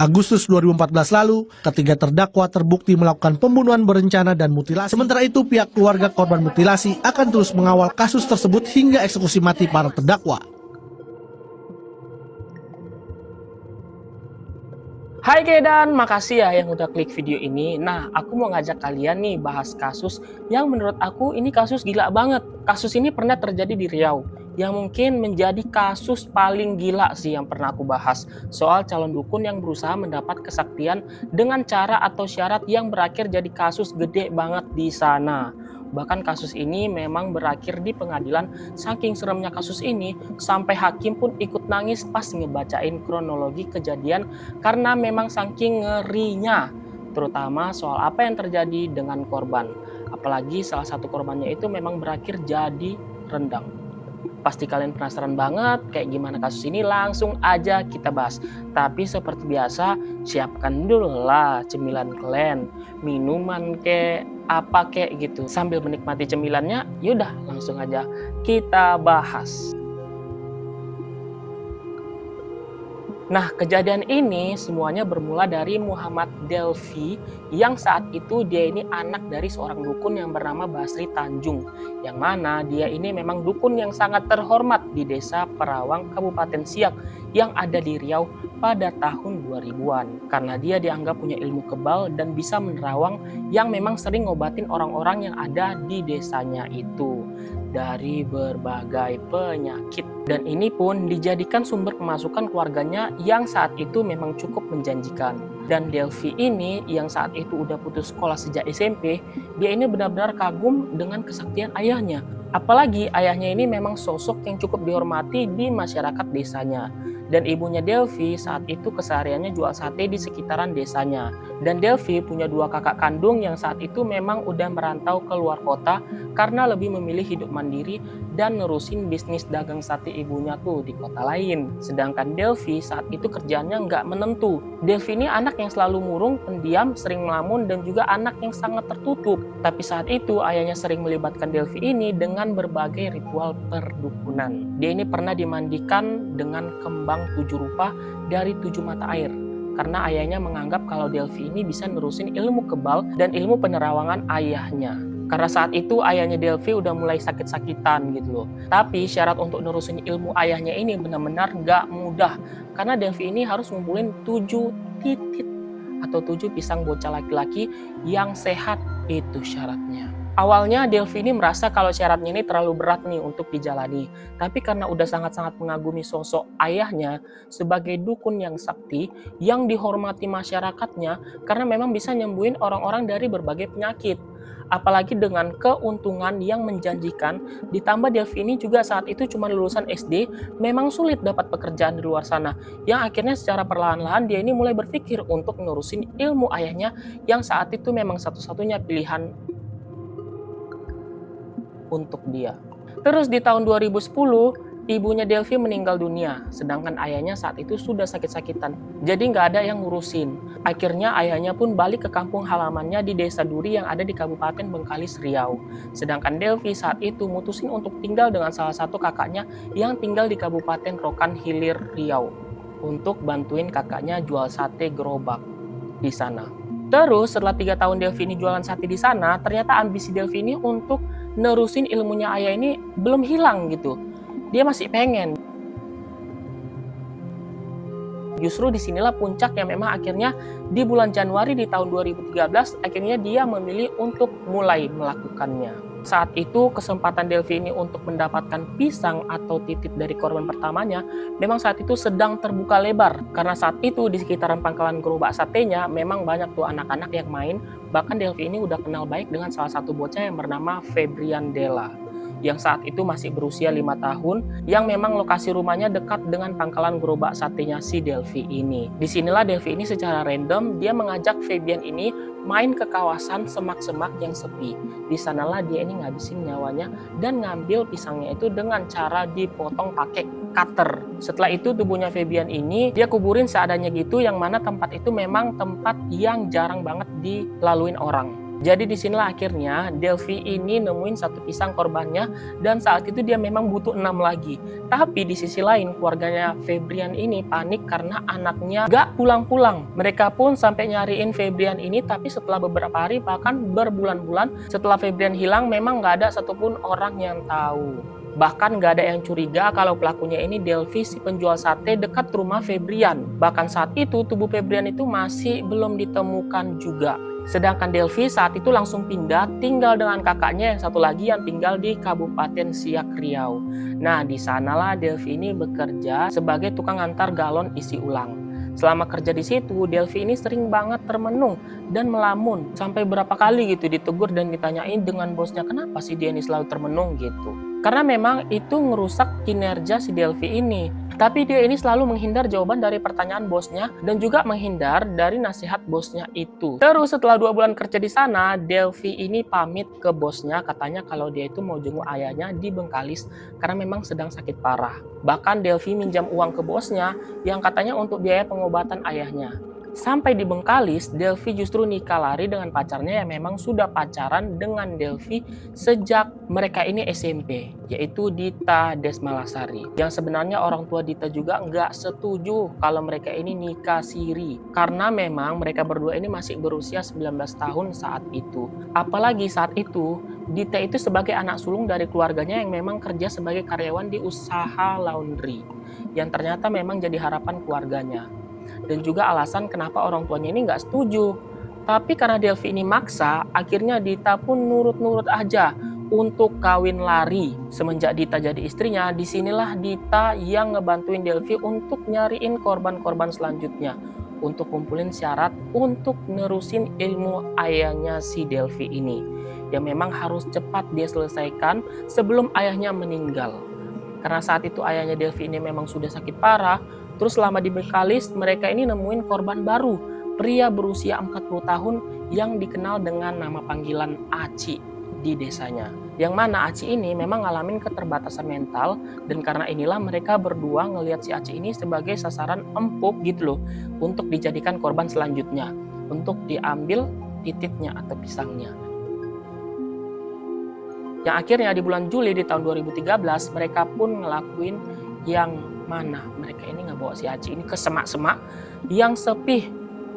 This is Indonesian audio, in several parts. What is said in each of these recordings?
Agustus 2014 lalu, ketiga terdakwa terbukti melakukan pembunuhan berencana dan mutilasi. Sementara itu, pihak keluarga korban mutilasi akan terus mengawal kasus tersebut hingga eksekusi mati para terdakwa. Hai Kedan, makasih ya yang udah klik video ini. Nah, aku mau ngajak kalian nih bahas kasus yang menurut aku ini kasus gila banget. Kasus ini pernah terjadi di Riau, yang mungkin menjadi kasus paling gila sih yang pernah aku bahas. Soal calon dukun yang berusaha mendapat kesaktian dengan cara atau syarat yang berakhir jadi kasus gede banget di sana. Bahkan kasus ini memang berakhir di pengadilan. Saking seremnya kasus ini, sampai hakim pun ikut nangis pas ngebacain kronologi kejadian karena memang saking ngerinya, terutama soal apa yang terjadi dengan korban. Apalagi salah satu korbannya itu memang berakhir jadi rendang. Pasti kalian penasaran banget kayak gimana kasus ini, langsung aja kita bahas. Tapi seperti biasa, siapkan dulu lah cemilan kalian, minuman kek, apa kek gitu. Sambil menikmati cemilannya, yaudah langsung aja kita bahas. Nah, kejadian ini semuanya bermula dari Muhammad Delfi yang saat itu dia ini anak dari seorang dukun yang bernama Basri Tanjung. Yang mana dia ini memang dukun yang sangat terhormat di desa Perawang, Kabupaten Siak yang ada di Riau pada tahun 2000-an. Karena dia dianggap punya ilmu kebal dan bisa menerawang yang memang sering ngobatin orang-orang yang ada di desanya itu dari berbagai penyakit. Dan ini pun dijadikan sumber pemasukan keluarganya yang saat itu memang cukup menjanjikan. Dan Delfi ini yang saat itu udah putus sekolah sejak SMP, dia ini benar-benar kagum dengan kesaktian ayahnya. Apalagi ayahnya ini memang sosok yang cukup dihormati di masyarakat desanya. Dan ibunya Delfi saat itu kesehariannya jual sate di sekitaran desanya. Dan Delfi punya dua kakak kandung yang saat itu memang udah merantau ke luar kota karena lebih memilih hidup mandiri dan nerusin bisnis dagang sate ibunya tuh di kota lain. Sedangkan Delfi saat itu kerjaannya nggak menentu. Delfi ini anak yang selalu murung, pendiam, sering melamun, dan juga anak yang sangat tertutup. Tapi saat itu ayahnya sering melibatkan Delfi ini dengan berbagai ritual perdukunan. Dia ini pernah dimandikan dengan kembang 7 rupa dari 7 mata air. Karena ayahnya menganggap kalau Delfi ini bisa nerusin ilmu kebal dan ilmu penerawangan ayahnya. Karena saat itu ayahnya Delfi udah mulai sakit-sakitan gitu loh. Tapi syarat untuk nerusin ilmu ayahnya ini benar-benar gak mudah. Karena Delfi ini harus ngumpulin 7 titik atau 7 pisang bocah laki-laki yang sehat, itu syaratnya. Awalnya Delfi ini merasa kalau syaratnya ini terlalu berat nih untuk dijalani. Tapi karena udah sangat-sangat mengagumi sosok ayahnya sebagai dukun yang sakti, yang dihormati masyarakatnya karena memang bisa nyembuhin orang-orang dari berbagai penyakit. Apalagi dengan keuntungan yang menjanjikan, ditambah Delfi ini juga saat itu cuma lulusan SD, memang sulit dapat pekerjaan di luar sana. Yang akhirnya secara perlahan-lahan dia ini mulai berpikir untuk ngurusin ilmu ayahnya yang saat itu memang satu-satunya pilihan untuk dia. Terus di tahun 2010, ibunya Delfi meninggal dunia, sedangkan ayahnya saat itu sudah sakit-sakitan. Jadi nggak ada yang ngurusin. Akhirnya ayahnya pun balik ke kampung halamannya di Desa Duri yang ada di Kabupaten Bengkalis, Riau. Sedangkan Delfi saat itu mutusin untuk tinggal dengan salah satu kakaknya yang tinggal di Kabupaten Rokan Hilir, Riau, untuk bantuin kakaknya jual sate gerobak di sana. Terus setelah 3 tahun Delfi ini jualan sate di sana, ternyata ambisi Delfi ini untuk nerusin ilmunya ayah ini belum hilang gitu. Dia masih pengen. Justru disinilah puncak yang memang akhirnya di bulan Januari di tahun 2013 akhirnya dia memilih untuk mulai melakukannya. Saat itu kesempatan Delfi ini untuk mendapatkan pisang atau titik dari korban pertamanya memang saat itu sedang terbuka lebar. Karena saat itu di sekitaran pangkalan gerobak satenya memang banyak tuh anak-anak yang main. Bahkan Delfi ini udah kenal baik dengan salah satu bocah yang bernama Febrian Della, yang saat itu masih berusia 5 tahun, yang memang lokasi rumahnya dekat dengan pangkalan gerobak satenya si Delfi ini. Disinilah Delfi ini secara random dia mengajak Febrian ini main ke kawasan semak-semak yang sepi. Di sanalah dia ini ngabisin nyawanya dan ngambil pisangnya itu dengan cara dipotong pakai cutter. Setelah itu tubuhnya Febrian ini dia kuburin seadanya gitu, yang mana tempat itu memang tempat yang jarang banget dilaluin orang. Jadi disinilah akhirnya Delvi ini nemuin satu pisang korbannya dan saat itu dia memang butuh 6 lagi. Tapi di sisi lain keluarganya Febrian ini panik karena anaknya gak pulang-pulang. Mereka pun sampai nyariin Febrian ini tapi setelah beberapa hari bahkan berbulan-bulan setelah Febrian hilang memang gak ada satupun orang yang tahu. Bahkan gak ada yang curiga kalau pelakunya ini Delvi si penjual sate dekat rumah Febrian. Bahkan saat itu tubuh Febrian itu masih belum ditemukan juga. Sedangkan Delvi saat itu langsung pindah tinggal dengan kakaknya yang satu lagi yang tinggal di Kabupaten Siak Riau. Nah, di sanalah Delvi ini bekerja sebagai tukang antar galon isi ulang. Selama kerja di situ, Delvi ini sering banget termenung dan melamun. Sampai berapa kali gitu ditegur dan ditanyain dengan bosnya kenapa sih dia ini selalu termenung gitu. Karena memang itu ngerusak kinerja si Delvi ini. Tapi dia ini selalu menghindar jawaban dari pertanyaan bosnya dan juga menghindar dari nasihat bosnya itu. Terus setelah 2 bulan kerja di sana, Delvi ini pamit ke bosnya katanya kalau dia itu mau jenguk ayahnya di Bengkalis karena memang sedang sakit parah. Bahkan Delvi minjam uang ke bosnya yang katanya untuk biaya pengobatan ayahnya. Sampai di Bengkalis, Delvi justru nikah lari dengan pacarnya yang memang sudah pacaran dengan Delvi sejak mereka ini SMP, yaitu Dita Desmalasari. Yang sebenarnya orang tua Dita juga nggak setuju kalau mereka ini nikah siri, karena memang mereka berdua ini masih berusia 19 tahun saat itu. Apalagi saat itu, Dita itu sebagai anak sulung dari keluarganya yang memang kerja sebagai karyawan di usaha laundry, yang ternyata memang jadi harapan keluarganya. Dan juga alasan kenapa orang tuanya ini nggak setuju. Tapi karena Delvi ini maksa, akhirnya Dita pun nurut-nurut aja untuk kawin lari. Semenjak Dita jadi istrinya, disinilah Dita yang ngebantuin Delvi untuk nyariin korban-korban selanjutnya. Untuk kumpulin syarat untuk nerusin ilmu ayahnya si Delvi ini. Yang memang harus cepat dia selesaikan sebelum ayahnya meninggal. Karena saat itu ayahnya Delvi ini memang sudah sakit parah. Terus selama di Bengkalis, mereka ini nemuin korban baru, pria berusia 40 tahun yang dikenal dengan nama panggilan Aci di desanya. Yang mana Aci ini memang ngalamin keterbatasan mental dan karena inilah mereka berdua ngelihat si Aci ini sebagai sasaran empuk gitu loh untuk dijadikan korban selanjutnya, untuk diambil titiknya atau pisangnya. Yang akhirnya di bulan Juli di tahun 2013 mereka pun ngelakuin yang mana mereka ini ngebawa si Aci ini ke semak-semak yang sepi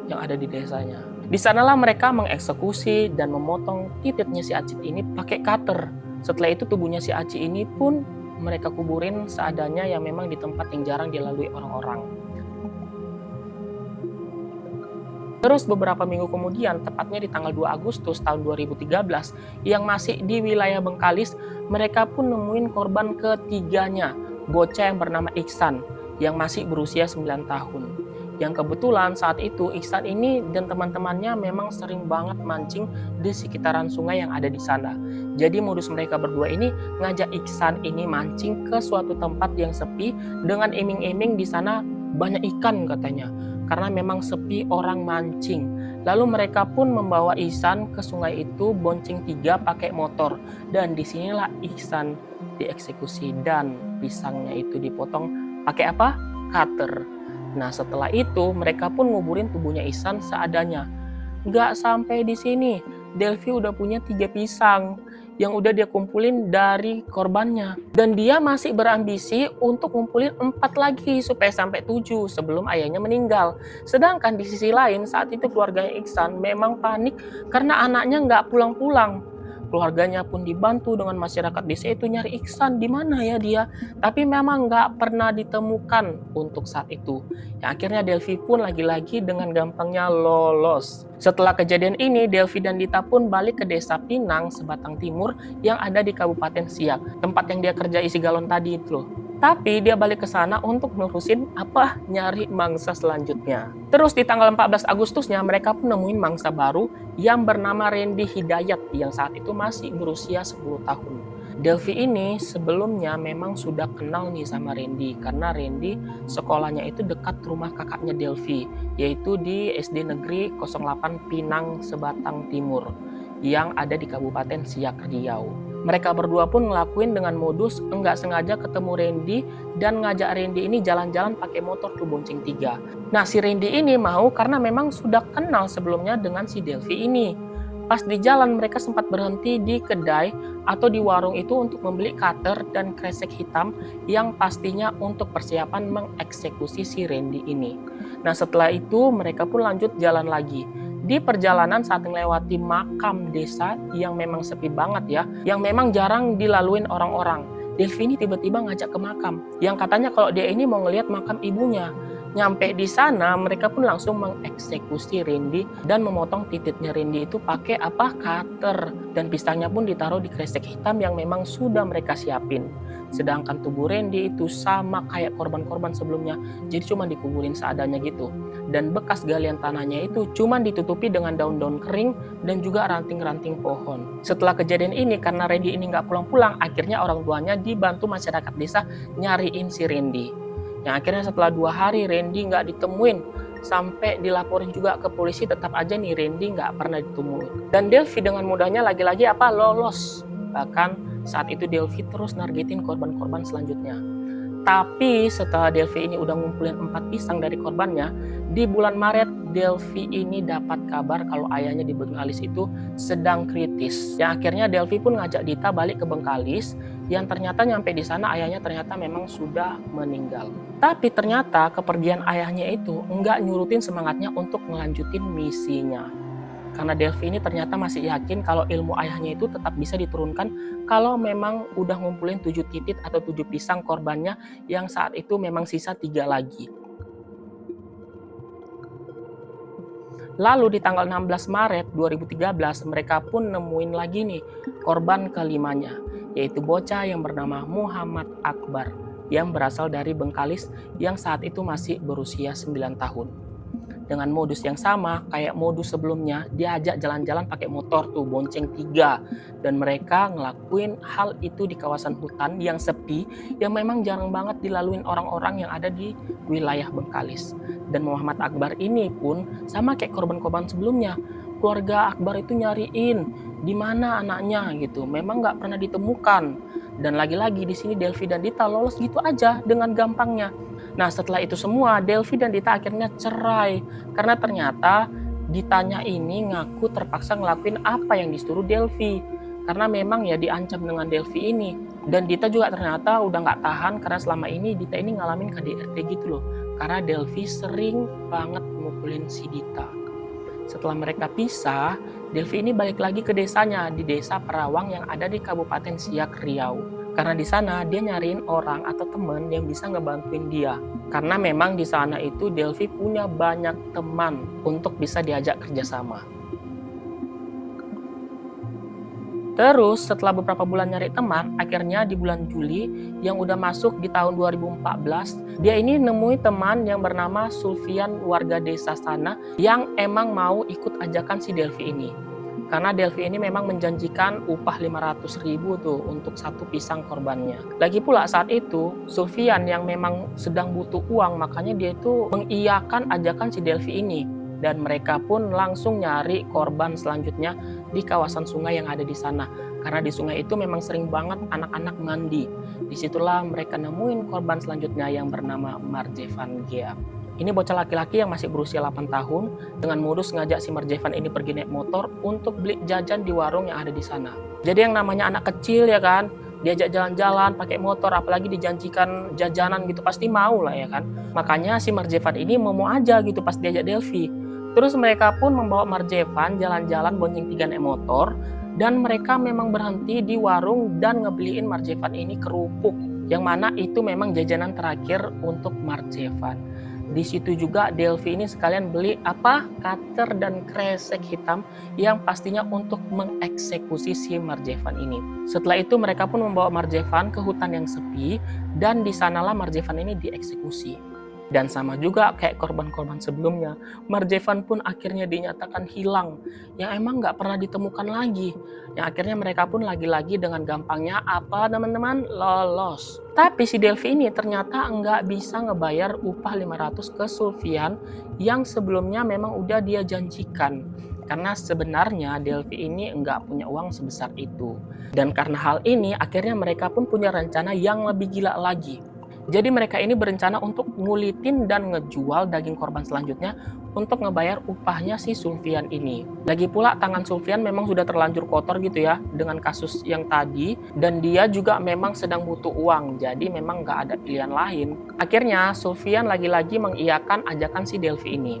yang ada di desanya. Di sanalah mereka mengeksekusi dan memotong titiknya si Aci ini pakai cutter. Setelah itu tubuhnya si Aci ini pun mereka kuburin seadanya yang memang di tempat yang jarang dilalui orang-orang. Terus beberapa minggu kemudian, tepatnya di tanggal 2 Agustus tahun 2013, yang masih di wilayah Bengkalis, mereka pun nemuin korban ketiganya, bocah yang bernama Iksan, yang masih berusia 9 tahun. Yang kebetulan saat itu Iksan ini dan teman-temannya memang sering banget mancing di sekitaran sungai yang ada di sana. Jadi modus mereka berdua ini ngajak Iksan ini mancing ke suatu tempat yang sepi dengan iming-iming di sana banyak ikan katanya. Karena memang sepi orang mancing. Lalu mereka pun membawa Iksan ke sungai itu bonceng 3 pakai motor. Dan disinilah Iksan dieksekusi dan pisangnya itu dipotong pakai apa? Cutter. Nah setelah itu mereka pun nguburin tubuhnya Iksan seadanya. Nggak sampai di sini, Delvi udah punya 3 pisang yang udah dia kumpulin dari korbannya. Dan dia masih berambisi untuk kumpulin 4 lagi supaya sampai 7 sebelum ayahnya meninggal. Sedangkan di sisi lain saat itu keluarganya Iksan memang panik karena anaknya nggak pulang-pulang. Keluarganya pun dibantu dengan masyarakat desa itu nyari Iksan, di mana ya dia. Tapi memang nggak pernah ditemukan untuk saat itu. Yang akhirnya Delvi pun lagi-lagi dengan gampangnya lolos. Setelah kejadian ini, Delvi dan Dita pun balik ke desa Pinang, Sebatang Timur yang ada di Kabupaten Siak. Tempat yang dia kerja isi galon tadi itu loh. Tapi dia balik ke sana untuk nerusin nyari mangsa selanjutnya. Terus di tanggal 14 Agustusnya mereka pun nemuin mangsa baru yang bernama Randy Hidayat yang saat itu masih berusia 10 tahun. Delvi ini sebelumnya memang sudah kenal nih sama Randy karena Randy sekolahnya itu dekat rumah kakaknya Delvi, yaitu di SD Negeri 08 Pinang Sebatang Timur yang ada di Kabupaten Siak Riau. Mereka berdua pun ngelakuin dengan modus enggak sengaja ketemu Randy dan ngajak Randy ini jalan-jalan pakai motor ke bonceng 3. Nah si Randy ini mau karena memang sudah kenal sebelumnya dengan si Delvi ini. Pas di jalan mereka sempat berhenti di kedai atau di warung itu untuk membeli cutter dan kresek hitam yang pastinya untuk persiapan mengeksekusi si Randy ini. Nah setelah itu mereka pun lanjut jalan lagi. Di perjalanan saat melewati makam desa yang memang sepi banget ya, yang memang jarang dilaluin orang-orang, Delvi ini tiba-tiba ngajak ke makam, yang katanya kalau dia ini mau ngelihat makam ibunya. Nyampe di sana, mereka pun langsung mengeksekusi Randy dan memotong titiknya Randy itu pakai apa? Cutter. Dan pisangnya pun ditaruh di kresek hitam yang memang sudah mereka siapin. Sedangkan tubuh Randy itu sama kayak korban-korban sebelumnya, jadi cuma dikuburin seadanya gitu. Dan bekas galian tanahnya itu cuma ditutupi dengan daun-daun kering dan juga ranting-ranting pohon. Setelah kejadian ini, karena Randy ini nggak pulang-pulang, akhirnya orang tuanya dibantu masyarakat desa nyariin si Randy. Yang akhirnya setelah 2 hari Randy nggak ditemuin, sampai dilaporin juga ke polisi, tetap aja nih Randy nggak pernah ditemuin. Dan Delvi dengan mudahnya lagi-lagi lolos. Bahkan saat itu Delvi terus nargetin korban-korban selanjutnya. Tapi setelah Delvi ini udah ngumpulin 4 pisang dari korbannya, di bulan Maret Delvi ini dapat kabar kalau ayahnya di Bengkalis itu sedang kritis. Yang akhirnya Delvi pun ngajak Dita balik ke Bengkalis, yang ternyata nyampe di sana ayahnya ternyata memang sudah meninggal. Tapi ternyata kepergian ayahnya itu enggak nyurutin semangatnya untuk melanjutin misinya. Karena Delvi ini ternyata masih yakin kalau ilmu ayahnya itu tetap bisa diturunkan kalau memang udah ngumpulin 7 titik atau 7 pisang korbannya yang saat itu memang sisa 3 lagi. Lalu di tanggal 16 Maret 2013 mereka pun nemuin lagi nih korban kelimanya, yaitu bocah yang bernama Muhammad Akbar yang berasal dari Bengkalis yang saat itu masih berusia 9 tahun. Dengan modus yang sama kayak modus sebelumnya, diajak jalan-jalan pakai motor tuh bonceng 3, dan mereka ngelakuin hal itu di kawasan hutan yang sepi yang memang jarang banget dilaluin orang-orang yang ada di wilayah Bengkalis. Dan Muhammad Akbar ini pun sama kayak korban-korban sebelumnya, keluarga Akbar itu nyariin di mana anaknya gitu, memang nggak pernah ditemukan. Dan lagi-lagi di sini Delvi dan Dita lolos gitu aja dengan gampangnya. Nah setelah itu semua Delvi dan Dita akhirnya cerai karena ternyata Ditanya ini ngaku terpaksa ngelakuin apa yang disuruh Delvi karena memang ya diancam dengan Delvi ini. Dan Dita juga ternyata udah nggak tahan karena selama ini Dita ini ngalamin KDRT gitu loh, karena Delvi sering banget mukulin si Dita. Setelah mereka pisah, Delvi ini balik lagi ke desanya di desa Perawang yang ada di Kabupaten Siak, Riau. Karena di sana dia nyariin orang atau teman yang bisa ngebantuin dia. Karena memang di sana itu Delvi punya banyak teman untuk bisa diajak kerjasama. Terus setelah beberapa bulan nyari teman, akhirnya di bulan Juli yang udah masuk di tahun 2014, dia ini nemui teman yang bernama Sulfian warga desa sana yang emang mau ikut ajakan si Delvi ini. Karena Delvi ini memang menjanjikan upah 500.000 tuh untuk 1 pisang korbannya. Lagi pula saat itu Sulfian yang memang sedang butuh uang, makanya dia itu mengiyakan ajakan si Delvi ini. Dan mereka pun langsung nyari korban selanjutnya di kawasan sungai yang ada di sana. Karena di sungai itu memang sering banget anak-anak mandi. Disitulah mereka nemuin korban selanjutnya yang bernama Marjevan Gia. Ini bocah laki-laki yang masih berusia 8 tahun dengan modus ngajak si Marjevan ini pergi naik motor untuk beli jajan di warung yang ada di sana. Jadi yang namanya anak kecil ya kan, diajak jalan-jalan pakai motor, apalagi dijanjikan jajanan gitu, pasti mau lah ya kan. Makanya si Marjevan ini mau aja gitu pas diajak Delvi. Terus mereka pun membawa Marjevan jalan-jalan bonceng 3 naik motor, dan mereka memang berhenti di warung dan ngebeliin Marjevan ini kerupuk, yang mana itu memang jajanan terakhir untuk Marjevan. Di situ juga Delvi ini sekalian beli cutter dan kresek hitam yang pastinya untuk mengeksekusi si Marjevan ini. Setelah itu mereka pun membawa Marjevan ke hutan yang sepi, dan di sanalah Marjevan ini dieksekusi. Dan sama juga kayak korban-korban sebelumnya, Marjevan pun akhirnya dinyatakan hilang, yang emang nggak pernah ditemukan lagi. Yang akhirnya mereka pun lagi-lagi dengan gampangnya teman-teman lolos. Tapi si Delvi ini ternyata nggak bisa ngebayar upah 500 ke Sulfian yang sebelumnya memang udah dia janjikan. Karena sebenarnya Delvi ini nggak punya uang sebesar itu. Dan karena hal ini akhirnya mereka pun punya rencana yang lebih gila lagi, Jadi mereka ini berencana untuk ngulitin dan ngejual daging korban selanjutnya untuk ngebayar upahnya si Sulfian ini. Lagi pula tangan Sulfian memang sudah terlanjur kotor gitu ya dengan kasus yang tadi, dan dia juga memang sedang butuh uang, jadi memang nggak ada pilihan lain. Akhirnya Sulfian lagi-lagi mengiyakan ajakan si Delvi ini.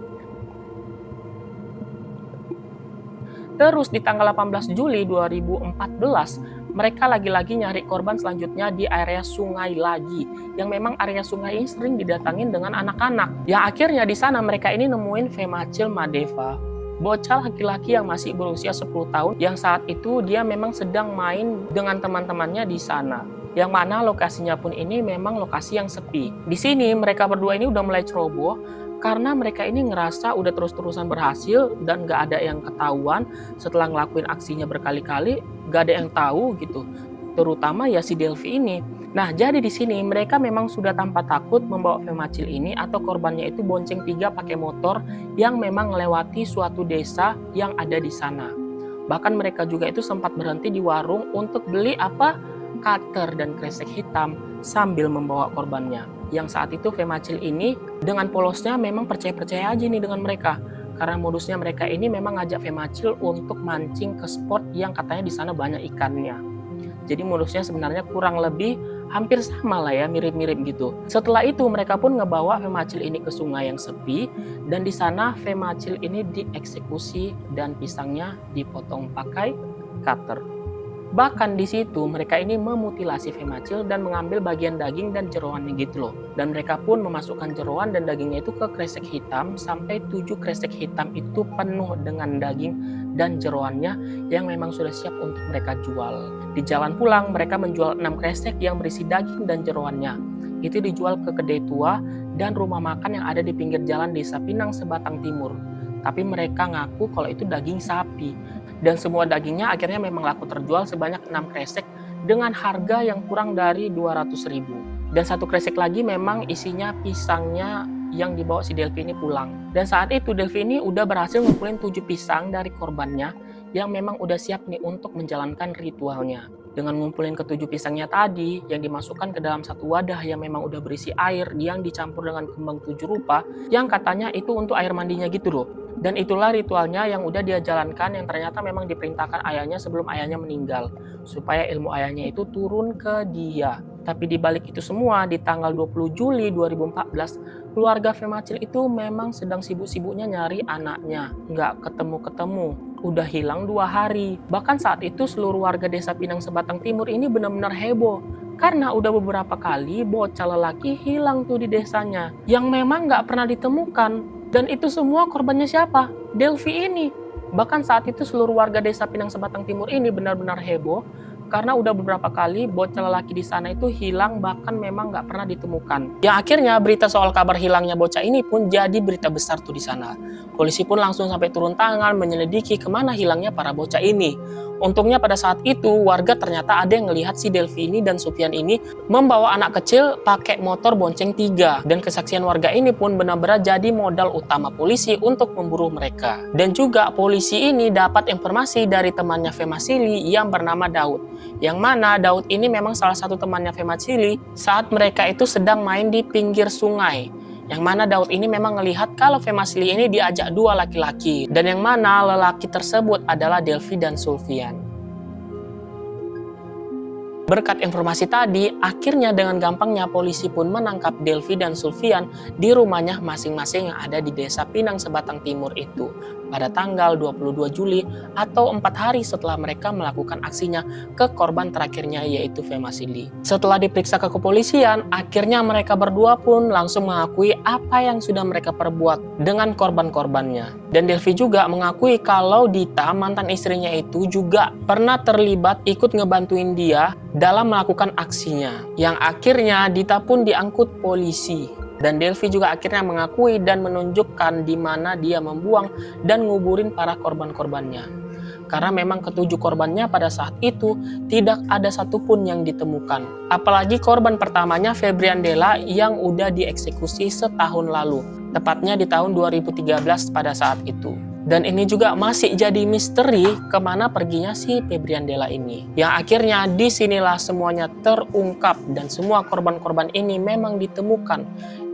Terus di tanggal 18 Juli 2014, mereka lagi-lagi nyari korban selanjutnya di area sungai lagi. Yang memang area sungai ini sering didatangin dengan anak-anak. Yang akhirnya di sana mereka ini nemuin Femacil Madeva, bocah laki-laki yang masih berusia 10 tahun yang saat itu dia memang sedang main dengan teman-temannya di sana. Yang mana lokasinya pun ini memang lokasi yang sepi. Di sini mereka berdua ini udah mulai ceroboh karena mereka ini ngerasa udah terus-terusan berhasil dan gak ada yang ketahuan setelah ngelakuin aksinya berkali-kali, gak ada yang tahu gitu. Terutama ya si Delvi ini. Nah, jadi di sini mereka memang sudah tanpa takut membawa Femacil ini atau korbannya itu bonceng 3 pakai motor yang memang melewati suatu desa yang ada di sana. Bahkan mereka juga itu sempat berhenti di warung untuk beli cutter dan kresek hitam sambil membawa korbannya. Yang saat itu Femacil ini dengan polosnya memang percaya-percaya aja nih dengan mereka. Karena modusnya mereka ini memang ngajak Femacil untuk mancing ke spot yang katanya di sana banyak ikannya. Jadi modusnya sebenarnya kurang lebih hampir sama lah ya, mirip-mirip gitu. Setelah itu mereka pun ngebawa Femacil ini ke sungai yang sepi, dan di sana Femacil ini dieksekusi dan pisangnya dipotong pakai cutter. Bahkan di situ mereka ini memutilasi Femacil dan mengambil bagian daging dan jeroannya gitu loh. Dan mereka pun memasukkan jeroan dan dagingnya itu ke kresek hitam sampai 7 kresek hitam itu penuh dengan daging dan jeroannya yang memang sudah siap untuk mereka jual. Di jalan pulang mereka menjual 6 kresek yang berisi daging dan jeroannya. Itu dijual ke kedai tua dan rumah makan yang ada di pinggir jalan Desa Pinang Sebatang Timur. Tapi mereka ngaku kalau itu daging sapi. Dan semua dagingnya akhirnya memang laku terjual sebanyak 6 kresek dengan harga yang kurang dari 200.000. Dan 1 kresek lagi memang isinya pisangnya yang dibawa si Delvi ini pulang. Dan saat itu Delvi ini udah berhasil ngumpulin 7 pisang dari korbannya yang memang udah siap nih untuk menjalankan ritualnya. Dengan ngumpulin ke-7 pisangnya tadi yang dimasukkan ke dalam satu wadah yang memang udah berisi air yang dicampur dengan kembang 7 rupa yang katanya itu untuk air mandinya gitu loh. Dan itulah ritualnya yang udah dia jalankan yang ternyata memang diperintahkan ayahnya sebelum ayahnya meninggal supaya ilmu ayahnya itu turun ke dia. Tapi di balik itu semua di tanggal 20 Juli 2014 keluarga Femacil itu memang sedang sibuk-sibuknya nyari anaknya. Nggak ketemu-ketemu. Udah hilang 2 hari. Bahkan saat itu seluruh warga Desa Pinang Sebatang Timur ini benar-benar heboh. Karena udah beberapa kali bocah lelaki hilang tuh di desanya. Yang memang nggak pernah ditemukan. Dan itu semua korbannya siapa? Delvi ini. Bahkan saat itu seluruh warga Desa Pinang Sebatang Timur ini benar-benar heboh. Karena udah beberapa kali bocah lelaki di sana itu hilang bahkan memang nggak pernah ditemukan. Ya akhirnya berita soal kabar hilangnya bocah ini pun jadi berita besar tuh di sana. Polisi pun langsung sampai turun tangan menyelidiki kemana hilangnya para bocah ini. Untungnya pada saat itu warga ternyata ada yang ngelihat si Delvi ini dan Sulfian ini membawa anak kecil pakai motor bonceng 3. Dan kesaksian warga ini pun benar-benar jadi modal utama polisi untuk memburu mereka. Dan juga polisi ini dapat informasi dari temannya Femacili yang bernama Daud. Yang mana Daud ini memang salah satu temannya Femacili saat mereka itu sedang main di pinggir sungai. Yang mana Daud ini memang melihat kalau Femacili ini diajak 2 laki-laki. Dan yang mana lelaki tersebut adalah Delvi dan Sulfian. Berkat informasi tadi, akhirnya dengan gampangnya polisi pun menangkap Delvi dan Sulfian di rumahnya masing-masing yang ada di Desa Pinang Sebatang Timur itu pada tanggal 22 Juli atau 4 hari setelah mereka melakukan aksinya ke korban terakhirnya yaitu Femacili. Setelah diperiksa ke kepolisian, akhirnya mereka berdua pun langsung mengakui apa yang sudah mereka perbuat dengan korban-korbannya. Dan Delvi juga mengakui kalau Dita, mantan istrinya itu juga pernah terlibat ikut ngebantuin dia dalam melakukan aksinya. Yang akhirnya Dita pun diangkut polisi. Dan Delvi juga akhirnya mengakui dan menunjukkan di mana dia membuang dan nguburin para korban-korbannya. Karena memang ke-7 korbannya pada saat itu tidak ada satupun yang ditemukan. Apalagi korban pertamanya Febrian Della yang udah dieksekusi setahun lalu. Tepatnya di tahun 2013 pada saat itu. Dan ini juga masih jadi misteri kemana perginya si Febrian Della ini. Yang akhirnya disinilah semuanya terungkap dan semua korban-korban ini memang ditemukan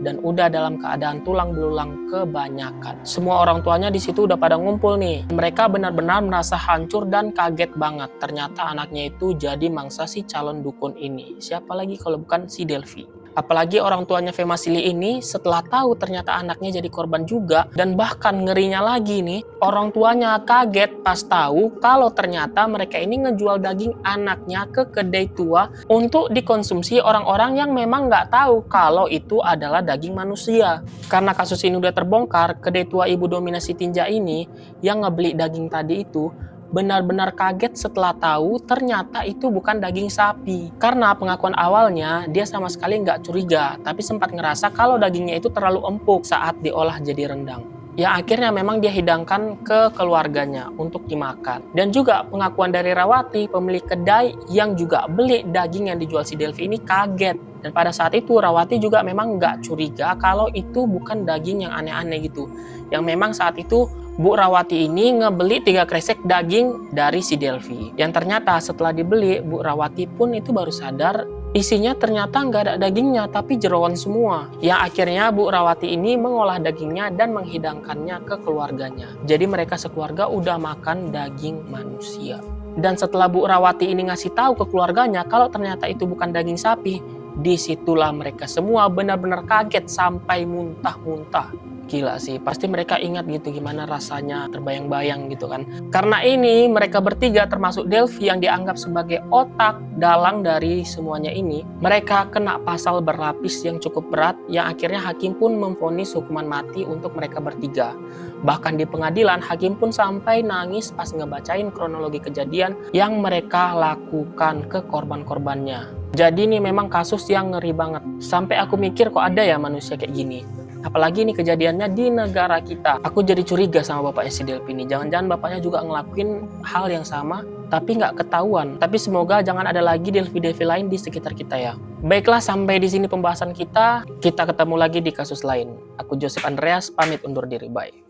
dan udah dalam keadaan tulang belulang kebanyakan. Semua orang tuanya di situ udah pada ngumpul nih. Mereka benar-benar merasa hancur dan kaget banget. Ternyata anaknya itu jadi mangsa si calon dukun ini. Siapa lagi kalau bukan si Delphi. Apalagi orang tuanya Femasili ini setelah tahu ternyata anaknya jadi korban juga, dan bahkan ngerinya lagi nih, orang tuanya kaget pas tahu kalau ternyata mereka ini ngejual daging anaknya ke kedai tua untuk dikonsumsi orang-orang yang memang nggak tahu kalau itu adalah daging manusia. Karena kasus ini udah terbongkar, kedai tua ibu dominasi tinja ini yang ngebeli daging tadi itu benar-benar kaget setelah tahu ternyata itu bukan daging sapi. Karena pengakuan awalnya dia sama sekali nggak curiga, tapi sempat ngerasa kalau dagingnya itu terlalu empuk saat diolah jadi rendang. Ya akhirnya memang dia hidangkan ke keluarganya untuk dimakan. Dan juga pengakuan dari Rawati, pemilik kedai yang juga beli daging yang dijual si Delphi ini kaget. Dan pada saat itu Rawati juga memang nggak curiga kalau itu bukan daging yang aneh-aneh gitu. Yang memang saat itu Bu Rawati ini ngebeli 3 kresek daging dari si Delphi. Yang ternyata setelah dibeli, Bu Rawati pun itu baru sadar isinya ternyata nggak ada dagingnya, tapi jeroan semua. Yang akhirnya Bu Rawati ini mengolah dagingnya dan menghidangkannya ke keluarganya. Jadi mereka sekeluarga udah makan daging manusia. Dan setelah Bu Rawati ini ngasih tahu ke keluarganya kalau ternyata itu bukan daging sapi, disitulah mereka semua benar-benar kaget sampai muntah-muntah. Gila sih, pasti mereka ingat gitu gimana rasanya, terbayang-bayang gitu kan. Karena ini mereka bertiga termasuk Delphi yang dianggap sebagai otak dalang dari semuanya ini, mereka kena pasal berlapis yang cukup berat yang akhirnya hakim pun memvonis hukuman mati untuk mereka bertiga. Bahkan di pengadilan hakim pun sampai nangis pas ngebacain kronologi kejadian yang mereka lakukan ke korban-korbannya. Jadi ini memang kasus yang ngeri banget. Sampai aku mikir kok ada ya manusia kayak gini. Apalagi ini kejadiannya di negara kita. Aku jadi curiga sama bapaknya si Delphi ini. Jangan-jangan bapaknya juga ngelakuin hal yang sama, tapi nggak ketahuan. Tapi semoga jangan ada lagi Delphi-Delphi lain di sekitar kita ya. Baiklah, sampai di sini pembahasan kita. Kita ketemu lagi di kasus lain. Aku Joseph Andreas, pamit undur diri. Bye.